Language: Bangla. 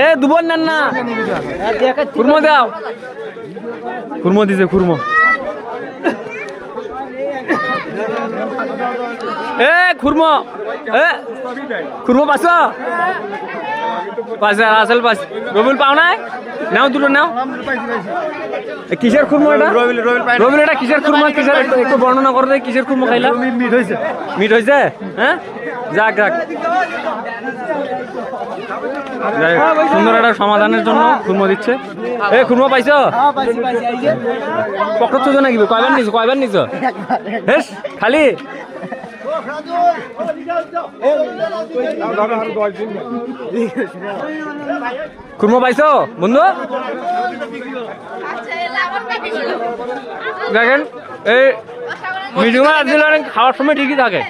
এ দুবন নেন না, খুরমো দাও, খুরমো দিছে খুরমো। এ খুরমো, এ খুরমো পাচ্ছ, পাঁচ আসল পাঁচ রবিল পাও নাই, নাও দুটো নাও। কিসের খুরমো এটা? রবিল এটা কিসের খুরমো? কিসের একটু বর্ণনা করো, কিসের খুরমো খাইলা? মিট হয়েছে, মিট হয়েছে। হ্যাঁ যাক যাক, সুন্দর একটা সমাধানের জন্য খুরমো দিচ্ছে। এ খুরমো পাইছো? পকেট চোদ্দ নাকি? কয়বার নিছো, কয়বার নিছো? হেস খালি খুরমো পাইছো বন্ধু? দেখেন এই মিডিয়াম খাওয়ার সময় ঠিকই থাকে।